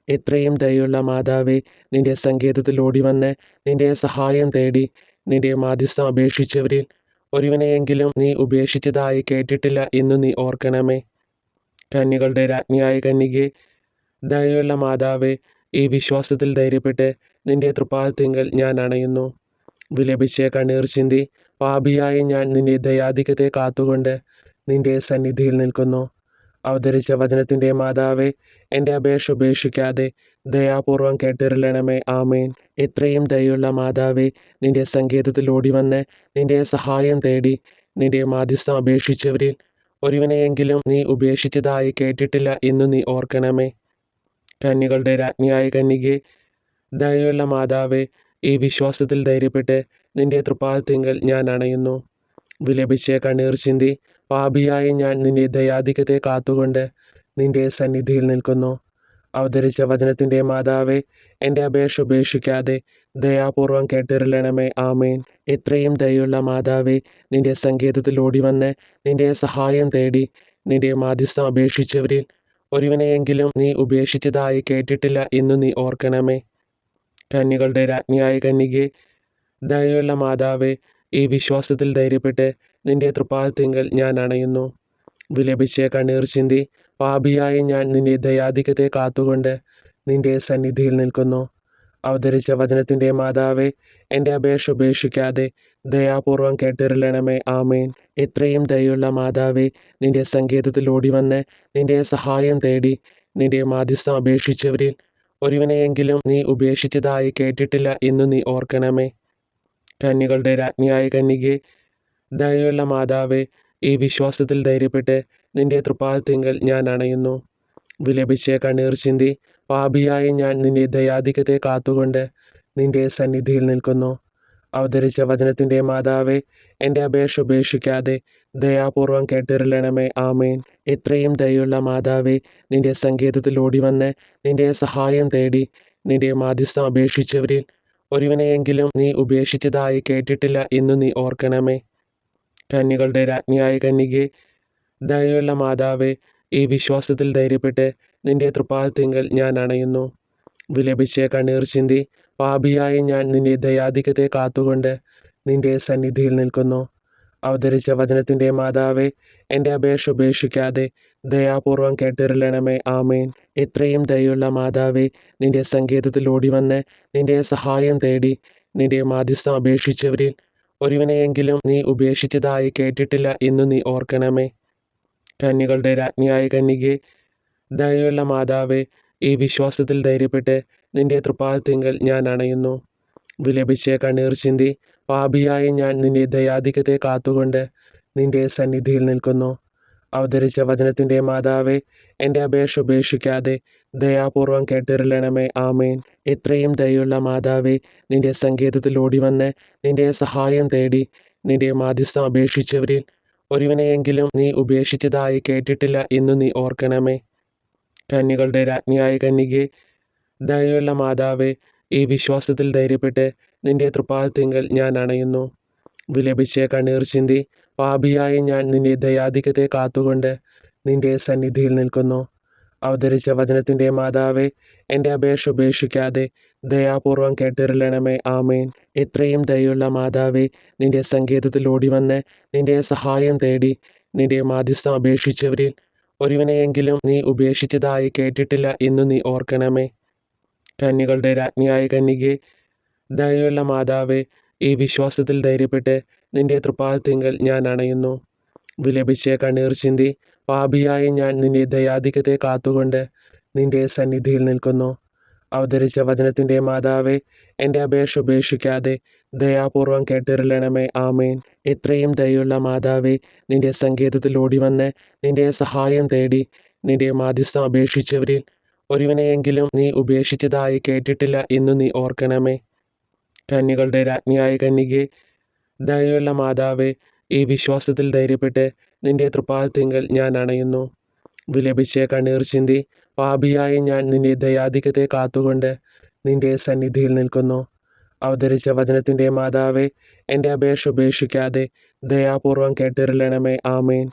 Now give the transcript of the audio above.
എത്രയും ദയുള്ള മാതാവേ, നിന്റെ സങ്കേതത്തിൽ ഓടിവന്ന് നിന്റെ സഹായം തേടി നിന്റെ മാധ്യസ്ഥം അപേക്ഷിച്ചവരിൽ ഒരുവനെയെങ്കിലും നീ ഉപേക്ഷിച്ചതായി കേട്ടിട്ടില്ല എന്നു നീ ഓർക്കണമേ. കന്യകളുടെ രാജ്ഞിയായ കന്യകേ, ദയുള്ള മാതാവേ, ഈ വിശ്വാസത്തിൽ ധൈര്യപ്പെട്ട് നിന്റെ തൃപ്പാദത്തിങ്കൽ ഞാൻ അണയുന്നു. വിലപിച്ച് കണ്ണീർ ചിന്തി പാപിയായ ഞാൻ നിന്റെ ദയാധിക്യത്തെ കാത്തുകൊണ്ട് നിന്റെ സന്നിധിയിൽ നിൽക്കുന്നു. അവതരിച്ച വചനത്തിൻ്റെ മാതാവേ, എൻ്റെ അപേക്ഷ ഉപേക്ഷിക്കാതെ ദയാപൂർവം കേട്ടിരളണമേ. ആമേൻ. എത്രയും ദയുള്ള മാതാവേ, നിന്റെ സങ്കേതത്തിൽ ഓടിവന്ന് നിന്റെ സഹായം തേടി നിന്റെ മാധ്യസ്ഥം അപേക്ഷിച്ചവരിൽ ഒരുവനെയെങ്കിലും നീ ഉപേക്ഷിച്ചതായി കേട്ടിട്ടില്ല എന്നു നീ ഓർക്കണമേ. കന്യകളുടെ രാജ്ഞിയായ കന്യകേ, ദയുള്ള മാതാവേ, ഈ വിശ്വാസത്തിൽ ധൈര്യപ്പെട്ട് നിന്റെ തൃപ്പാദത്തിങ്കൽ ഞാൻ അണയുന്നു. വിലപിച്ച് കണ്ണീർ ചിന്തി പാപിയായ ഞാൻ നിന്റെ ദയാധിക്യത്തെ കാത്തുകൊണ്ട് നിന്റെ സന്നിധിയിൽ നിൽക്കുന്നു. അവതരിച്ച വചനത്തിൻ്റെ മാതാവേ, എൻ്റെ അപേക്ഷ ഉപേക്ഷിക്കാതെ ദയാപൂർവം കേട്ടിരളണമേ. ആമേൻ. എത്രയും ദയുള്ള മാതാവേ, നിന്റെ സങ്കേതത്തിൽ ഓടിവന്ന് നിന്റെ സഹായം തേടി നിന്റെ മാധ്യസ്ഥം അപേക്ഷിച്ചവരിൽ ഒരുവനെയെങ്കിലും നീ ഉപേക്ഷിച്ചതായി കേട്ടിട്ടില്ല എന്നു നീ ഓർക്കണമേ. കന്യകളുടെ രാജ്ഞിയായ കന്യകേ, ദയുള്ള മാതാവേ, ഈ വിശ്വാസത്തിൽ ധൈര്യപ്പെട്ട് നിന്റെ തൃപ്പാദത്തിങ്കൽ ഞാൻ അണയുന്നു. വിലപിച്ച് കണ്ണീർ ചിന്തി പാപിയായ ഞാൻ നിന്റെ ദയാധിക്യത്തെ കാത്തുകൊണ്ട് നിന്റെ സന്നിധിയിൽ നിൽക്കുന്നു. അവതരിച്ച വചനത്തിൻ്റെ മാതാവേ, എൻ്റെ അപേക്ഷ ഉപേക്ഷിക്കാതെ ദയാപൂർവം കേട്ടിരളണമേ. ആമേൻ. എത്രയും ദയുള്ള മാതാവേ, നിന്റെ സങ്കേതത്തിൽ ഓടിവന്ന് നിന്റെ സഹായം തേടി നിന്റെ മാധ്യസ്ഥം അപേക്ഷിച്ചവരിൽ ഒരുവനെയെങ്കിലും നീ ഉപേക്ഷിച്ചതായി കേട്ടിട്ടില്ല എന്നു നീ ഓർക്കണമേ. കന്യകളുടെ രാജ്ഞിയായ കന്യകേ, ദയുള്ള മാതാവേ, ഈ വിശ്വാസത്തിൽ ധൈര്യപ്പെട്ട് നിന്റെ തൃപ്പാദത്തിങ്കൽ ഞാൻ അണയുന്നു. വിലപിച്ച് കണ്ണീർ ചിന്തി പാപിയായ ഞാൻ നിന്റെ ദയാധിക്യത്തെ കാത്തുകൊണ്ട് നിന്റെ സന്നിധിയിൽ നിൽക്കുന്നു. അവതരിച്ച വചനത്തിൻ്റെ മാതാവേ, എൻ്റെ അപേക്ഷ ഉപേക്ഷിക്കാതെ ദയാപൂർവം കേട്ടിരളണമേ. ആമേൻ. എത്രയും ദയുള്ള മാതാവേ, നിന്റെ സങ്കേതത്തിൽ ഓടിവന്ന് നിന്റെ സഹായം തേടി നിന്റെ മാധ്യസ്ഥം അപേക്ഷിച്ചവരിൽ ഒരുവനെയെങ്കിലും നീ ഉപേക്ഷിച്ചതായി കേട്ടിട്ടില്ല എന്നു നീ ഓർക്കണമേ. കന്യകളുടെ രാജ്ഞിയായ കന്യകേ, ദയുള്ള മാതാവേ, ഈ വിശ്വാസത്തിൽ ധൈര്യപ്പെട്ട് നിന്റെ തൃപ്പാദത്തിങ്കൽ ഞാൻ അണയുന്നു. വിലപിച്ച് കണ്ണീർ ചിന്തി പാപിയായ ഞാൻ നിന്റെ ദയാധിക്യത്തെ കാത്തുകൊണ്ട് നിന്റെ സന്നിധിയിൽ നിൽക്കുന്നു. അവതരിച്ച വചനത്തിൻ്റെ മാതാവേ, എൻ്റെ അപേക്ഷ ഉപേക്ഷിക്കാതെ ദയാപൂർവം കേട്ടിരളണമേ. ആമേൻ. എത്രയും ദയുള്ള മാതാവേ, നിന്റെ സങ്കേതത്തിൽ ഓടിവന്ന് നിന്റെ സഹായം തേടി നിന്റെ മാധ്യസ്ഥം അപേക്ഷിച്ചവരിൽ ഒരുവനെയെങ്കിലും നീ ഉപേക്ഷിച്ചതായി കേട്ടിട്ടില്ല എന്നു നീ ഓർക്കണമേ. കന്യകളുടെ രാജ്ഞിയായ കന്യകേ, ദയുള്ള മാതാവേ, ഈ വിശ്വാസത്തിൽ ധൈര്യപ്പെട്ട് നിന്റെ തൃപ്പാദത്തിങ്കൽ ഞാൻ അണയുന്നു. വിലപിച്ച് കണ്ണീർ ചിന്തി പാപിയായ ഞാൻ നിന്റെ ദയാധിക്യത്തെ കാത്തുകൊണ്ട് നിന്റെ സന്നിധിയിൽ നിൽക്കുന്നു. അവതരിച്ച വചനത്തിൻ്റെ മാതാവേ, എൻ്റെ അപേക്ഷ ഉപേക്ഷിക്കാതെ ദയാപൂർവം കേട്ടിരളണമേ. ആമേൻ. എത്രയും ദയുള്ള മാതാവേ, നിന്റെ സങ്കേതത്തിൽ ഓടിവന്ന് നിന്റെ സഹായം തേടി നിന്റെ മാധ്യസ്ഥം അപേക്ഷിച്ചവരിൽ ഒരുവനെയെങ്കിലും നീ ഉപേക്ഷിച്ചതായി കേട്ടിട്ടില്ല എന്നു നീ ഓർക്കണമേ. കന്യകളുടെ രാജ്ഞിയായ കന്യകേ, ദയുള്ള മാതാവേ, ഈ വിശ്വാസത്തിൽ ധൈര്യപ്പെട്ട് നിന്റെ തൃപ്പാദത്തിങ്കൽ ഞാൻ അണയുന്നു. വിലപിച്ച് കണ്ണീർ ചിന്തി പാപിയായ ഞാൻ നിന്റെ ദയാധിക്യത്തെ കാത്തുകൊണ്ട് നിന്റെ സന്നിധിയിൽ നിൽക്കുന്നു. അവതരിച്ച വചനത്തിൻ്റെ മാതാവേ, എൻ്റെ അപേക്ഷ ഉപേക്ഷിക്കാതെ ദയാപൂർവം കേട്ടിരളണമേ. ആമേൻ. എത്രയും ദയുള്ള മാതാവേ, നിന്റെ സങ്കേതത്തിൽ ഓടിവന്ന് നിന്റെ സഹായം തേടി നിന്റെ മാധ്യസ്ഥം അപേക്ഷിച്ചവരിൽ ഒരുവനെയെങ്കിലും നീ ഉപേക്ഷിച്ചതായി കേട്ടിട്ടില്ല എന്നു നീ ഓർക്കണമേ. കന്യകളുടെ രാജ്ഞിയായ കന്യകേ, ദയുള്ള മാതാവേ, ഈ വിശ്വാസത്തിൽ ധൈര്യപ്പെട്ട് നിന്റെ തൃപ്പാദത്തിങ്കൽ ഞാൻ അണയുന്നു. വിലപിച്ച് കണ്ണീർ ചിന്തി പാപിയായ ഞാൻ നിന്റെ ദയാധിക്യത്തെ കാത്തുകൊണ്ട് നിന്റെ സന്നിധിയിൽ നിൽക്കുന്നു. അവതരിച്ച വചനത്തിൻ്റെ മാതാവേ, എൻ്റെ അപേക്ഷ ഉപേക്ഷിക്കാതെ ദയാപൂർവം കേട്ടിരളണമേ. ആമേൻ. എത്രയും ദയുള്ള മാതാവേ, നിന്റെ സങ്കേതത്തിൽ ഓടിവന്ന് നിന്റെ സഹായം തേടി നിന്റെ മാധ്യസ്ഥം അപേക്ഷിച്ചവരിൽ ഒരുവനെയെങ്കിലും നീ ഉപേക്ഷിച്ചതായി കേട്ടിട്ടില്ല എന്നു നീ ഓർക്കണമേ. കന്യകളുടെ രാജ്ഞിയായ കന്യകേ, ദയുള്ള മാതാവേ, ഈ വിശ്വാസത്തിൽ ധൈര്യപ്പെട്ട് നിന്റെ തൃപ്പാദത്തിങ്കൽ ഞാൻ അണയുന്നു. വിലപിച്ച് കണ്ണീർ ചിന്തി പാപിയായ ഞാൻ നിന്റെ ദയാധിക്യത്തെ കാത്തുകൊണ്ട് നിന്റെ സന്നിധിയിൽ നിൽക്കുന്നു. അവതരിച്ച വചനത്തിൻ്റെ മാതാവേ, എൻ്റെ അപേക്ഷ ഉപേക്ഷിക്കാതെ ദയാപൂർവം കേട്ടിരളണമേ. ആമേൻ.